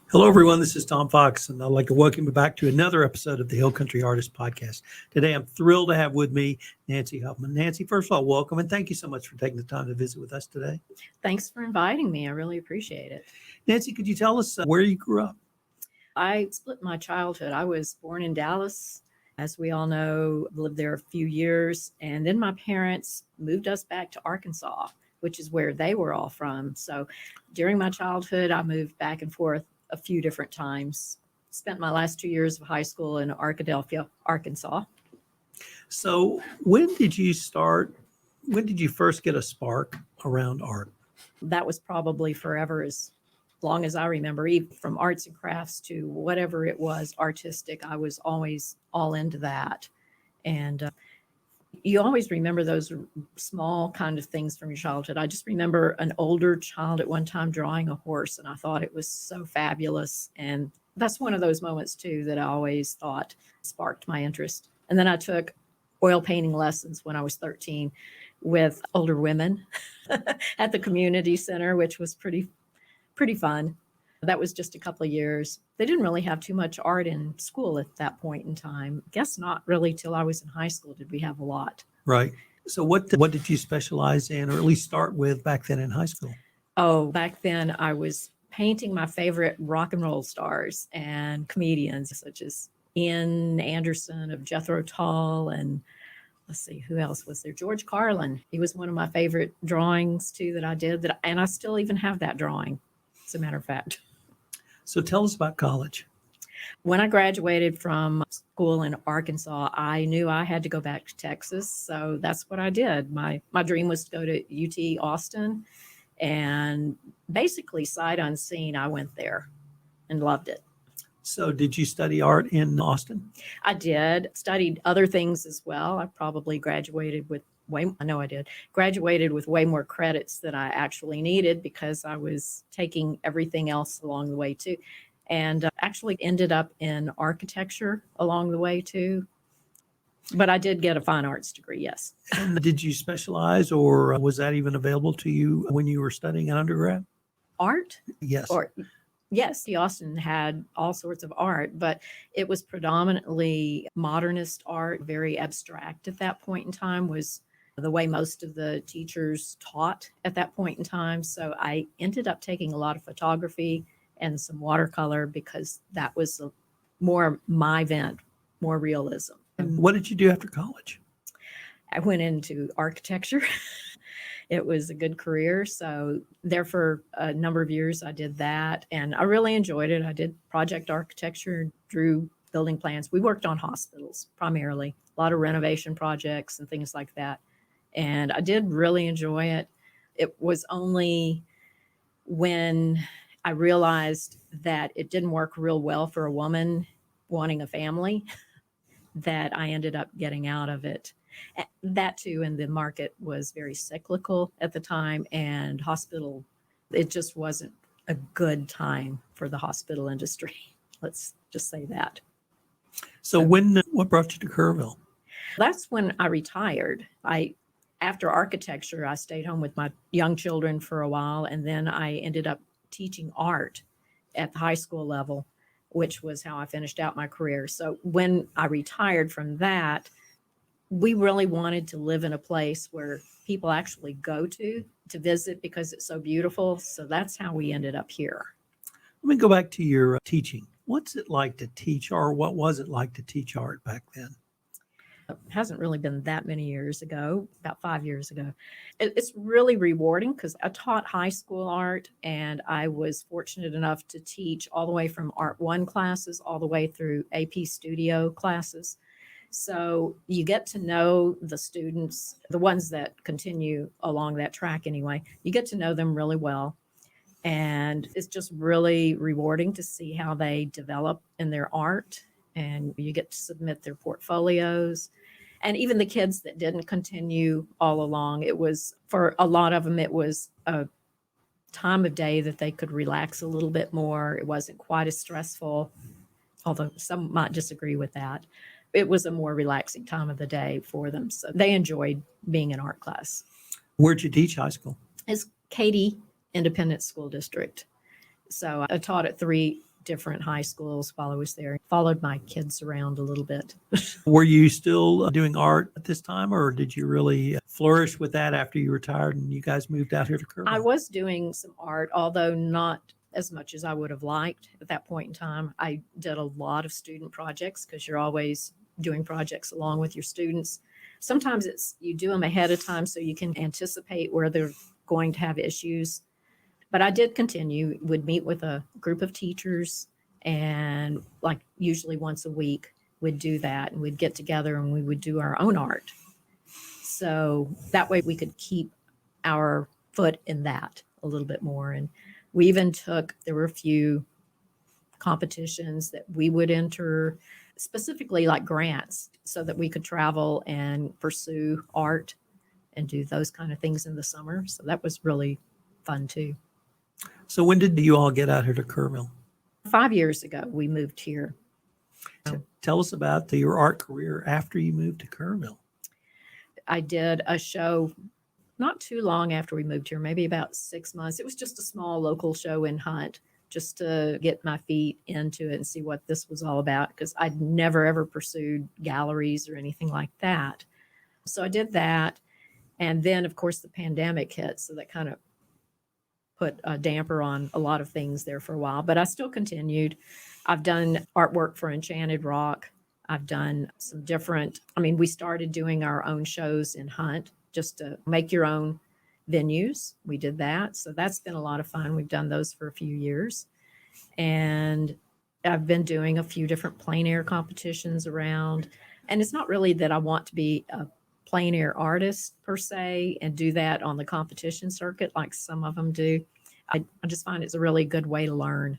Hello, everyone. This is Tom Fox, and I'd like to welcome you back to another episode of the Hill Country Artist Podcast. Today, I'm thrilled to have with me Nancy Huffman. Nancy, first of all, welcome, and thank you so much for taking the time to visit with us today. Thanks for inviting me. I really appreciate it. Nancy, could you tell us where you grew up? I split my childhood. I was born in Dallas. As we all know, lived there a few years, and then my parents moved us back to Arkansas, which is where they were all from. So during my childhood, I moved back and forth a few different times. Spent my last 2 years of high school in Arkadelphia, Arkansas. So when did you first get a spark around art? That was probably forever, as long as I remember, even from arts and crafts to whatever it was artistic. I was always all into that. And you always remember those small kind of things from your childhood. I just remember an older child at one time drawing a horse, and I thought it was so fabulous. And that's one of those moments, too, that I always thought sparked my interest. And then I took oil painting lessons when I was 13 with older women at the community center, which was pretty fun. That was just a couple of years. They didn't really have too much art in school at that point in time. Guess not really till I was in high school did we have a lot. Right. So what did you specialize in, or at least start with back then in high school? Oh, back then I was painting my favorite rock and roll stars and comedians such as Ian Anderson of Jethro Tull, and let's see, who else was there? George Carlin. He was one of my favorite drawings too that I did, and I still even have that drawing, as a matter of fact. So tell us about college. When I graduated from school in Arkansas, I knew I had to go back to Texas. So that's what I did. My dream was to go to UT Austin, and basically sight unseen, I went there and loved it. So did you study art in Austin? I did. Studied other things as well. I probably graduated with graduated with way more credits than I actually needed because I was taking everything else along the way too. And actually ended up in architecture along the way too. But I did get a fine arts degree, yes. And did you specialize, or was that even available to you when you were studying in undergrad? Art? Yes. Yes, the Austin had all sorts of art, but it was predominantly modernist art, very abstract at that point in time, was the way most of the teachers taught at that point in time. So I ended up taking a lot of photography and some watercolor because that was more my bent, more realism. And what did you do after college? I went into architecture. It was a good career. So there for a number of years, I did that, and I really enjoyed it. I did project architecture, drew building plans. We worked on hospitals primarily, a lot of renovation projects and things like that. And I did really enjoy it. It was only when I realized that it didn't work real well for a woman wanting a family that I ended up getting out of it. That too, and the market was very cyclical at the time, and it just wasn't a good time for the hospital industry. Let's just say that. So what brought you to Kerrville? That's when I retired. After architecture, I stayed home with my young children for a while, and then I ended up teaching art at the high school level, which was how I finished out my career. So when I retired from that, we really wanted to live in a place where people actually go to visit because it's so beautiful. So that's how we ended up here. Let me go back to your teaching. What's it like to teach, or what was it like to teach art back then? It hasn't really been that many years ago, about 5 years ago. It's really rewarding because I taught high school art, and I was fortunate enough to teach all the way from Art 1 classes all the way through AP Studio classes. So you get to know the students, the ones that continue along that track anyway, you get to know them really well. And it's just really rewarding to see how they develop in their art, and you get to submit their portfolios. And even the kids that didn't continue all along, for a lot of them, it was a time of day that they could relax a little bit more. It wasn't quite as stressful, although some might disagree with that. It was a more relaxing time of the day for them. So they enjoyed being in art class. Where'd you teach high school? It's Katy Independent School District. So I taught at three different high schools while I was there. Followed my kids around a little bit. Were you still doing art at this time, or did you really flourish with that after you retired and you guys moved out here to Kerrville? I was doing some art, although not as much as I would have liked at that point in time. I did a lot of student projects because you're always doing projects along with your students. Sometimes it's you do them ahead of time so you can anticipate where they're going to have issues. But I did continue, would meet with a group of teachers, and like usually once a week we'd do that, and we'd get together and we would do our own art. So that way we could keep our foot in that a little bit more. And we even there were a few competitions that we would enter, specifically like grants, so that we could travel and pursue art and do those kind of things in the summer. So that was really fun too. So when did you all get out here to Kerrville? 5 years ago, we moved here. Tell us about your art career after you moved to Kerrville. I did a show not too long after we moved here, maybe about 6 months. It was just a small local show in Hunt, just to get my feet into it and see what this was all about, because I'd never, ever pursued galleries or anything like that. So I did that. And then, of course, the pandemic hit. So that kind of put a damper on a lot of things there for a while. But I still continued. I've done artwork for Enchanted Rock. I've done some different, we started doing our own shows in Hunt just to make your own venues. We did that. So that's been a lot of fun. We've done those for a few years. And I've been doing a few different plein air competitions around. And it's not really that I want to be a plein air artist per se and do that on the competition circuit like some of them do. I just find it's a really good way to learn.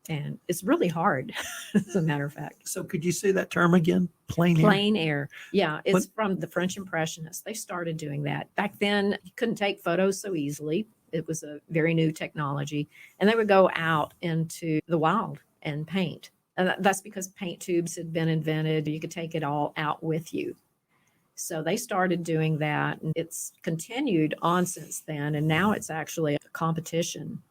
And it's really hard, as a matter of fact. So could you say that term again? Plein air? Plein air. Yeah, it's from the French Impressionists. They started doing that. Back then, you couldn't take photos so easily. It was a very new technology. And they would go out into the wild and paint. And that's because paint tubes had been invented. You could take it all out with you. So they started doing that, and it's continued on since then. And now it's actually a competition.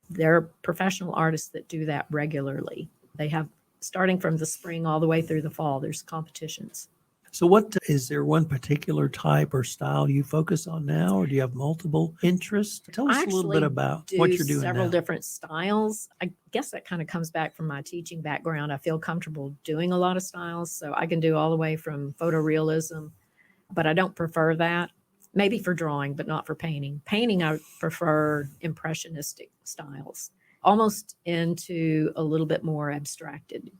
There are professional artists that do that regularly. They have, starting from the spring all the way through the fall, there's competitions. So is there one particular type or style you focus on now, or do you have multiple interests? Tell us a little bit about what you're doing several now. different styles. I guess that kind of comes back from my teaching background. I feel comfortable doing a lot of styles. So I can do all the way from photorealism, but I don't prefer that. Maybe for drawing, but not for painting. Painting, I prefer impressionistic styles, almost into a little bit more abstracted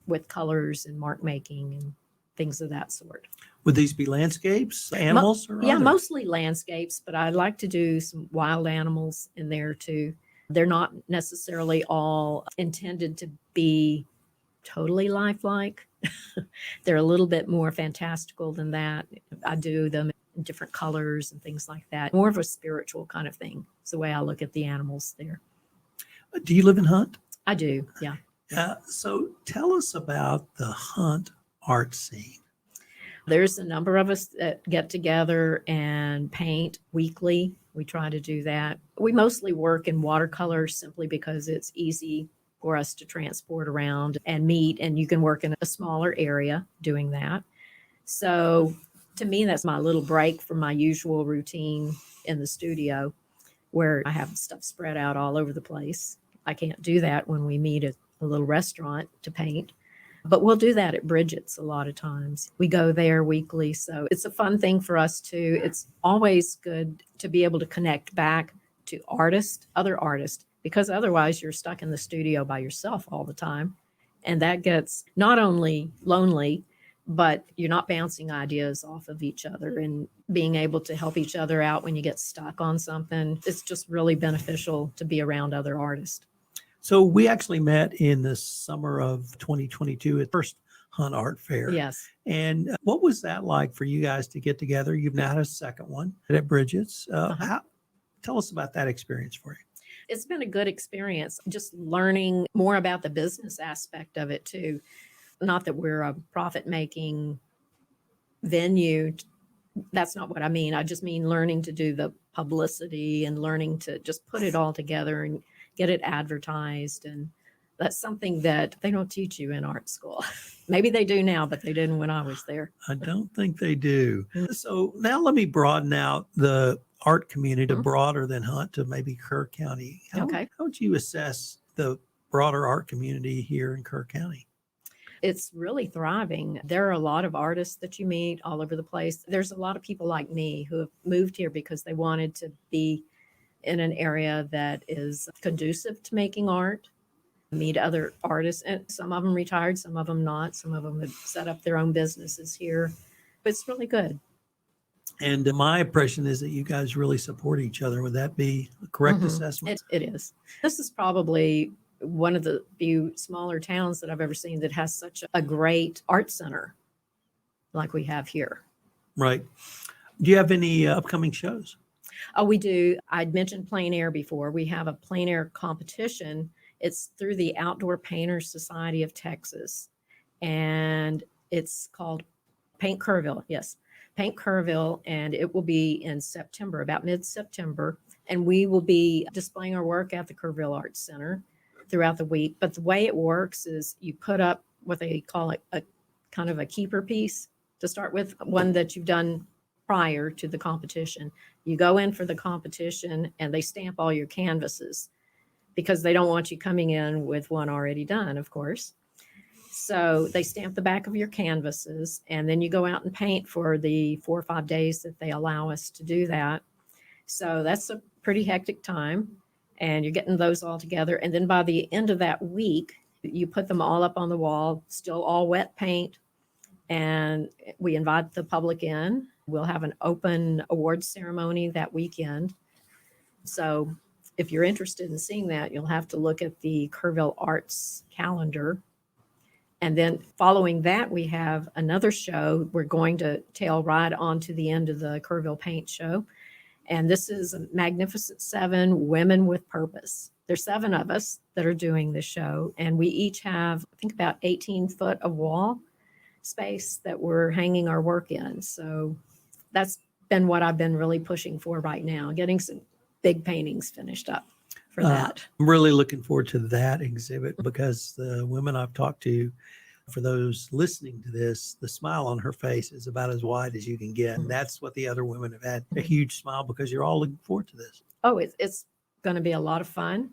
with colors and mark making and things of that sort. Would these be landscapes, animals? Yeah, mostly landscapes, but I like to do some wild animals in there too. They're not necessarily all intended to be totally lifelike. They're a little bit more fantastical than that. I do them in different colors and things like that. More of a spiritual kind of thing. It's the way I look at the animals there. Do you live in Hunt? I do, yeah. So tell us about the Hunt art scene. There's a number of us that get together and paint weekly. We try to do that. We mostly work in watercolor simply because it's easy for us to transport around and meet, and you can work in a smaller area doing that. So to me, that's my little break from my usual routine in the studio where I have stuff spread out all over the place. I can't do that when we meet at a little restaurant to paint, but we'll do that at Bridget's a lot of times. We go there weekly, so it's a fun thing for us too. It's always good to be able to connect back to other artists, because otherwise you're stuck in the studio by yourself all the time. And that gets not only lonely, but you're not bouncing ideas off of each other and being able to help each other out when you get stuck on something. It's just really beneficial to be around other artists. So we actually met in the summer of 2022 at the first Hunt Art Fair. Yes. And what was that like for you guys to get together? You've now had a second one at Bridget's. Tell us about that experience for you. It's been a good experience, just learning more about the business aspect of it too. Not that we're a profit-making venue. That's not what I mean. I just mean learning to do the publicity and learning to just put it all together and get it advertised and That's something that they don't teach you in art school. Maybe they do now, but they didn't when I was there. I don't think they do. Mm. So now let me broaden out the art community to Mhm. broader than Hunt to maybe Kerr County. Okay. How would you assess the broader art community here in Kerr County? It's really thriving. There are a lot of artists that you meet all over the place. There's a lot of people like me who have moved here because they wanted to be in an area that is conducive to making art, meet other artists. And some of them retired, some of them not. Some of them have set up their own businesses here. But it's really good. And my impression is that you guys really support each other. Would that be a correct Mhm. assessment? It is. This is probably one of the few smaller towns that I've ever seen that has such a great art center like we have here. Right. Do you have any upcoming shows? Oh, we do. I'd mentioned plein air before. We have a plein air competition. It's through the Outdoor Painters Society of Texas, and it's called Paint Kerrville. Yes, Paint Kerrville, and it will be in September, about mid-September, and we will be displaying our work at the Kerrville Arts Center throughout the week. But the way it works is you put up what they call a kind of a keeper piece to start with, one that you've done prior to the competition. You go in for the competition and they stamp all your canvases because they don't want you coming in with one already done, of course. So they stamp the back of your canvases and then you go out and paint for the 4 or 5 days that they allow us to do that. So that's a pretty hectic time and you're getting those all together. And then by the end of that week, you put them all up on the wall, still all wet paint. And we invite the public in. We'll have an open awards ceremony that weekend. So if you're interested in seeing that, you'll have to look at the Kerrville Arts calendar. And then following that, we have another show. We're going to tail right on to the end of the Kerrville Paint Show. And this is a Magnificent Seven Women with Purpose. There's 7 of us that are doing this show. And we each have, I think, about 18 foot of wall space that we're hanging our work in. So that's been what I've been really pushing for right now, getting some big paintings finished up for that. I'm really looking forward to that exhibit because the women I've talked to, for those listening to this, the smile on her face is about as wide as you can get. And that's what the other women have had, a huge smile because you're all looking forward to this. Oh, it's going to be a lot of fun.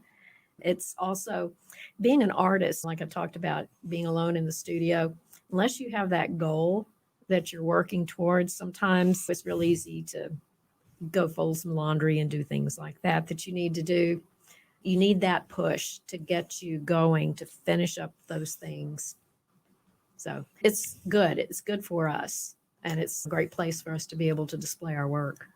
It's also being an artist, like I talked about, being alone in the studio, unless you have that goal that you're working towards, sometimes it's real easy to go fold some laundry and do things like that you need to do. You need that push to get you going to finish up those things. So it's good. It's good for us. And it's a great place for us to be able to display our work.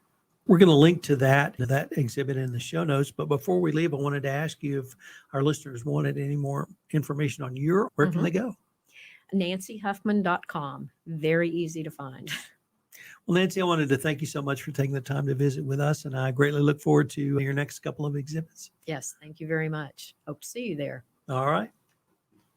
We're going to link to that exhibit in the show notes. But before we leave, I wanted to ask you if our listeners wanted any more information on where can they go? NancyHuffman.com. Very easy to find. Well, Nancy, I wanted to thank you so much for taking the time to visit with us. And I greatly look forward to your next couple of exhibits. Yes, thank you very much. Hope to see you there. All right.